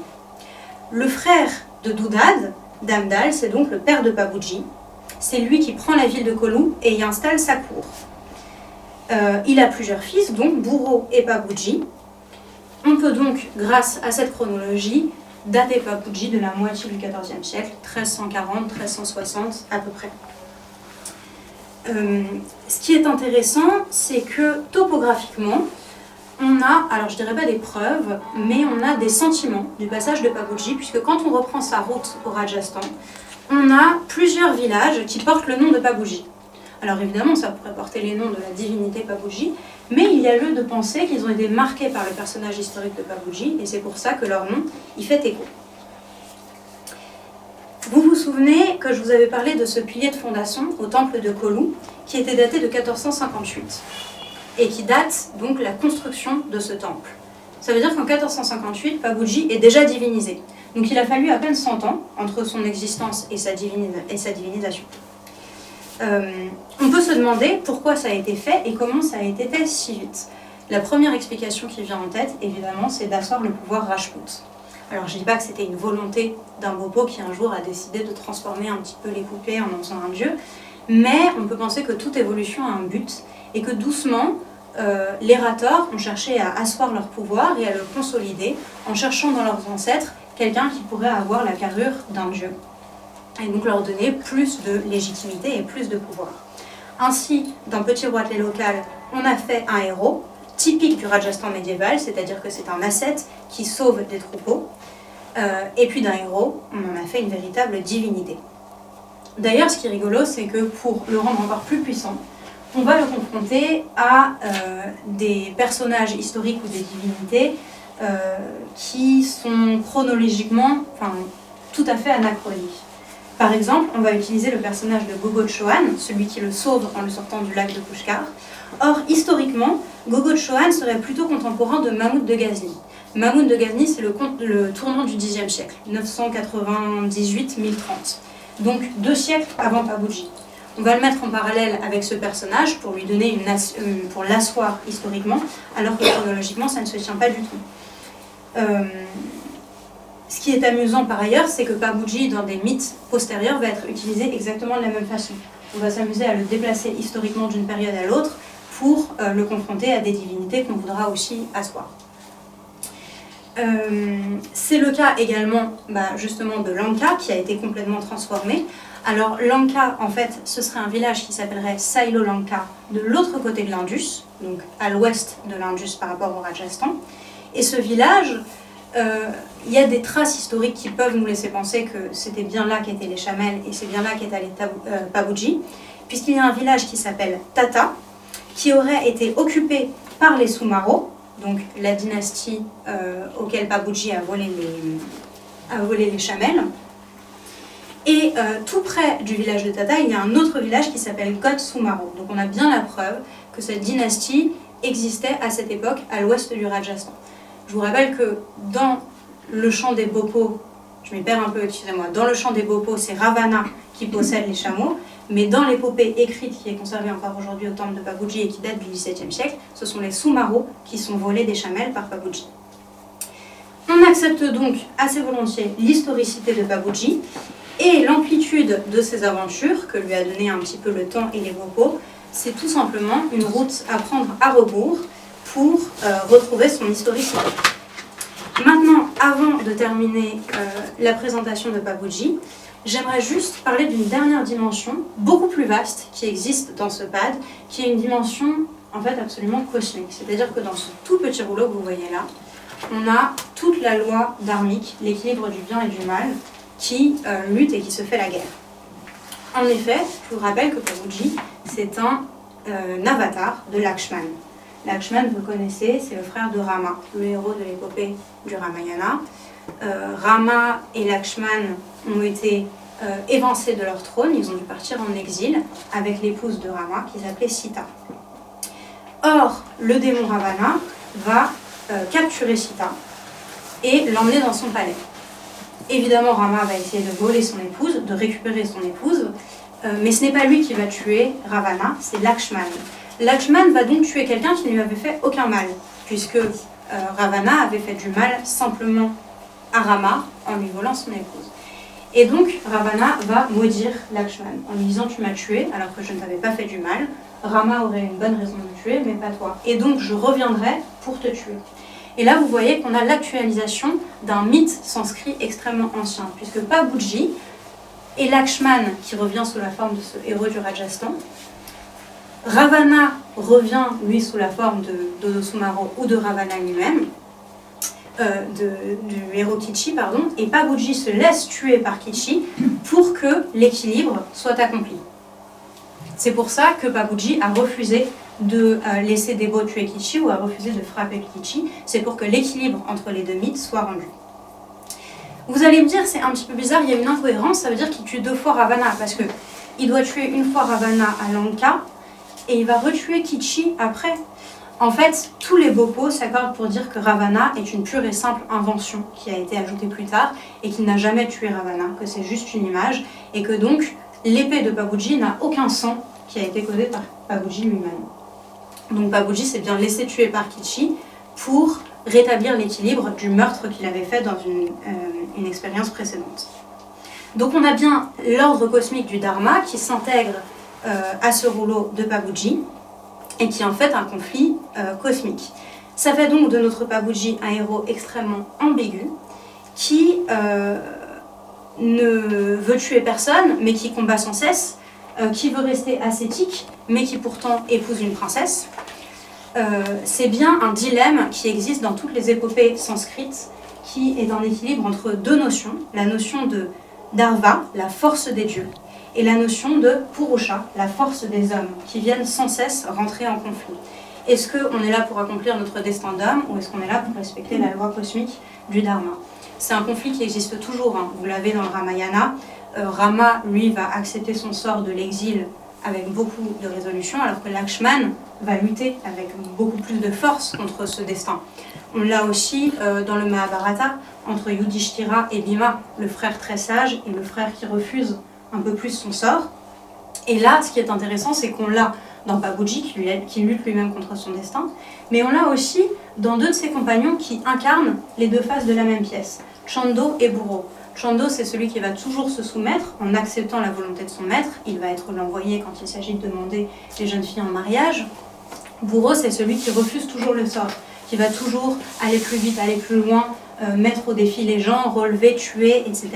Le frère de Dudad, Damdal, c'est donc le père de Babuji. C'est lui qui prend la ville de Kollu et y installe sa cour. Il a plusieurs fils, donc Buro et Babuji. On peut donc, grâce à cette chronologie, dater Babuji de la moitié du XIVe siècle, 1340-1360 à peu près. Ce qui est intéressant, c'est que topographiquement, on a, alors je dirais pas des preuves, mais on a des sentiments du passage de Babuji, puisque quand on reprend sa route au Rajasthan, on a plusieurs villages qui portent le nom de Babuji. Alors évidemment, ça pourrait porter les noms de la divinité Babuji, mais il y a lieu de penser qu'ils ont été marqués par le personnage historique de Babuji, et c'est pour ça que leur nom y fait écho. Vous vous souvenez que je vous avais parlé de ce pilier de fondation au temple de Kollu, qui était daté de 1458, et qui date donc la construction de ce temple. Ça veut dire qu'en 1458, Babuji est déjà divinisé. Donc il a fallu à peine 100 ans entre son existence et sa divinisation. On peut se demander pourquoi ça a été fait et comment ça a été fait si vite. La première explication qui vient en tête, évidemment, c'est d'asseoir le pouvoir Rajput. Alors je ne dis pas que c'était une volonté d'un Bhopo qui un jour a décidé de transformer un petit peu les poupées en faisant un dieu, mais on peut penser que toute évolution a un but et que doucement, les Rathores ont cherché à asseoir leur pouvoir et à le consolider en cherchant dans leurs ancêtres quelqu'un qui pourrait avoir la carrure d'un dieu et donc leur donner plus de légitimité et plus de pouvoir. Ainsi, d'un petit roitelet local, on a fait un héros typique du Rajasthan médiéval, c'est-à-dire que c'est un ascète qui sauve des troupeaux, et puis d'un héros, on en a fait une véritable divinité. D'ailleurs, ce qui est rigolo, c'est que pour le rendre encore plus puissant, on va le confronter à des personnages historiques ou des divinités qui sont chronologiquement tout à fait anachroniques. Par exemple, on va utiliser le personnage de Gogod Chauhan, celui qui le sauve en le sortant du lac de Pushkar. Or, historiquement, Gogod Chauhan serait plutôt contemporain de Mahmoud de Ghazni. Mahmoud de Ghazni, c'est le tournant du Xe siècle, 998-1030. Donc 2 siècles avant Babuji. On va le mettre en parallèle avec ce personnage pour lui donner pour l'asseoir historiquement, alors que chronologiquement, ça ne se tient pas du tout. Ce qui est amusant par ailleurs, c'est que Babuji, dans des mythes postérieurs, va être utilisé exactement de la même façon. On va s'amuser à le déplacer historiquement d'une période à l'autre pour le confronter à des divinités qu'on voudra aussi asseoir. C'est le cas également justement de Lanka, qui a été complètement transformé. Alors Lanka, en fait, ce serait un village qui s'appellerait Sailo Lanka, de l'autre côté de l'Indus, donc à l'ouest de l'Indus par rapport au Rajasthan. Et ce village, il y a des traces historiques qui peuvent nous laisser penser que c'était bien là qu'étaient les chamelles et c'est bien là qu'est allé Babuji, puisqu'il y a un village qui s'appelle Tata, qui aurait été occupée par les Soumaro, donc la dynastie auquel Babuji a volé les chamelles. Et tout près du village de Tata, il y a un autre village qui s'appelle God Soumaro. Donc on a bien la preuve que cette dynastie existait à cette époque à l'ouest du Rajasthan. Je vous rappelle que dans le champ des Bhopaux, je m'y perds un peu, excusez-moi, dans le champ des Bhopaux, c'est Ravana qui possède les chameaux, mais dans l'épopée écrite qui est conservée encore aujourd'hui au temple de Babuji et qui date du XVIIe siècle, ce sont les Soumaro qui sont volés des chamelles par Babuji. On accepte donc assez volontiers l'historicité de Babuji et l'amplitude de ses aventures, que lui a donné un petit peu le temps et les Bhopaux, c'est tout simplement une route à prendre à rebours pour retrouver son historicité. Maintenant, avant de terminer la présentation de Babuji, j'aimerais juste parler d'une dernière dimension, beaucoup plus vaste, qui existe dans ce pad, qui est une dimension en fait absolument cosmique. C'est-à-dire que dans ce tout petit rouleau que vous voyez là, on a toute la loi dharmique, l'équilibre du bien et du mal, qui lutte et qui se fait la guerre. En effet, je vous rappelle que Babuji, c'est un avatar de Lakshman. Lakshman, vous connaissez, c'est le frère de Rama, le héros de l'épopée du Ramayana. Rama et Lakshman ont été évincés de leur trône, ils ont dû partir en exil avec l'épouse de Rama qui s'appelait Sita. Or, le démon Ravana va capturer Sita et l'emmener dans son palais. Évidemment, Rama va essayer de voler son épouse, de récupérer son épouse, mais ce n'est pas lui qui va tuer Ravana, c'est Lakshman. Lakshman va donc tuer quelqu'un qui ne lui avait fait aucun mal, puisque Ravana avait fait du mal simplement à Rama en lui volant son épouse. Et donc Ravana va maudire Lakshman en lui disant « tu m'as tué alors que je ne t'avais pas fait du mal, Rama aurait une bonne raison de me tuer, mais pas toi. Et donc je reviendrai pour te tuer. » Et là vous voyez qu'on a l'actualisation d'un mythe sanskrit extrêmement ancien, puisque Babuji et Lakshman qui revient sous la forme de ce héros du Rajasthan, Ravana revient, lui, sous la forme de Soumaro ou de Ravana lui-même, du héros Kichi, pardon, et Babuji se laisse tuer par Kichi pour que l'équilibre soit accompli. C'est pour ça que Babuji a refusé de laisser Debo tuer Kichi ou a refusé de frapper Kichi, c'est pour que l'équilibre entre les deux mythes soit rendu. Vous allez me dire, c'est un petit peu bizarre, il y a une incohérence, ça veut dire qu'il tue 2 fois Ravana, parce qu'il doit tuer une fois Ravana à Lanka, et il va retuer Kichi après. En fait, tous les Bhopaux s'accordent pour dire que Ravana est une pure et simple invention qui a été ajoutée plus tard et qu'il n'a jamais tué Ravana, que c'est juste une image, et que donc l'épée de Babuji n'a aucun sang qui a été causé par Babuji lui-même. Donc Babuji s'est bien laissé tuer par Kichi pour rétablir l'équilibre du meurtre qu'il avait fait dans une expérience précédente. Donc on a bien l'ordre cosmique du Dharma qui s'intègre à ce rouleau de Babuji et qui est en fait un conflit cosmique. Ça fait donc de notre Babuji un héros extrêmement ambigu qui ne veut tuer personne mais qui combat sans cesse, qui veut rester ascétique mais qui pourtant épouse une princesse. C'est bien un dilemme qui existe dans toutes les épopées sanskrites qui est un équilibre entre 2 notions, la notion de Dharva, la force des dieux, et la notion de Purusha, la force des hommes, qui viennent sans cesse rentrer en conflit. Est-ce qu'on est là pour accomplir notre destin d'homme ou est-ce qu'on est là pour respecter la loi cosmique du Dharma? C'est un conflit qui existe toujours, hein. Vous l'avez dans le Ramayana. Rama, lui, va accepter son sort de l'exil avec beaucoup de résolution, alors que Lakshman va lutter avec beaucoup plus de force contre ce destin. On l'a aussi dans le Mahabharata, entre Yudhishthira et Bhima, le frère très sage et le frère qui refuse un peu plus son sort. Et là, ce qui est intéressant, c'est qu'on l'a dans Babuji, qui lutte lui-même contre son destin, mais on l'a aussi dans 2 de ses compagnons qui incarnent les 2 faces de la même pièce, Chando et Buro. Chando, c'est celui qui va toujours se soumettre en acceptant la volonté de son maître. Il va être l'envoyé quand il s'agit de demander les jeunes filles en mariage. Buro, c'est celui qui refuse toujours le sort, qui va toujours aller plus vite, aller plus loin, mettre au défi les gens, relever, tuer, etc.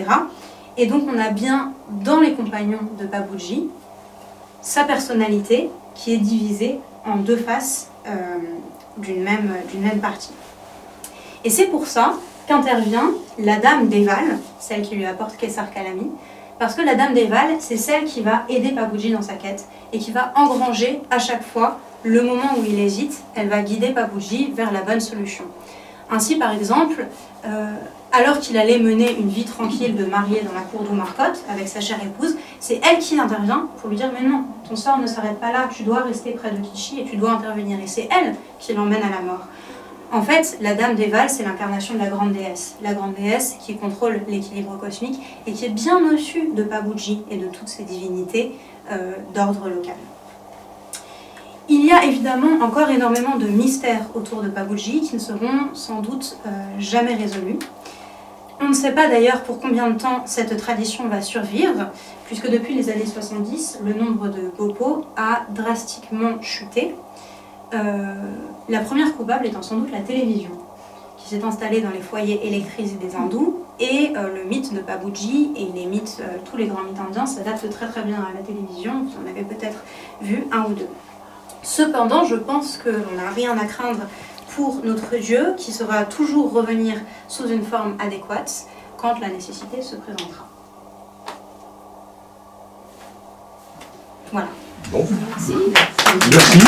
Et donc on a bien dans les compagnons de Babuji sa personnalité qui est divisée en 2 faces d'une même partie. Et c'est pour ça qu'intervient la dame Deval, celle qui lui apporte Kesar Kalami, parce que la dame Deval, c'est celle qui va aider Babuji dans sa quête et qui va engranger à chaque fois le moment où il hésite, elle va guider Baboudji vers la bonne solution. Ainsi, par exemple, alors qu'il allait mener une vie tranquille de marié dans la cour d'Oumarkot avec sa chère épouse, c'est elle qui intervient pour lui dire « Mais non, ton sort ne s'arrête pas là, tu dois rester près de Kishi et tu dois intervenir. » Et c'est elle qui l'emmène à la mort. En fait, la Dame des Vals, c'est l'incarnation de la grande déesse qui contrôle l'équilibre cosmique et qui est bien au-dessus de Baboudji et de toutes ces divinités d'ordre local. Il y a évidemment encore énormément de mystères autour de Baboudji qui ne seront sans doute jamais résolus. On ne sait pas d'ailleurs pour combien de temps cette tradition va survivre, puisque depuis les années 70, le nombre de gopos a drastiquement chuté. La première coupable étant sans doute la télévision, qui s'est installée dans les foyers électriques des hindous, et le mythe de Baboudji et les mythes, tous les grands mythes indiens s'adaptent très très bien à la télévision, vous en avez peut-être vu un ou deux. Cependant, je pense que l'on n'a rien à craindre pour notre Dieu, qui saura toujours revenir sous une forme adéquate quand la nécessité se présentera. Voilà. Bon. Merci. Merci.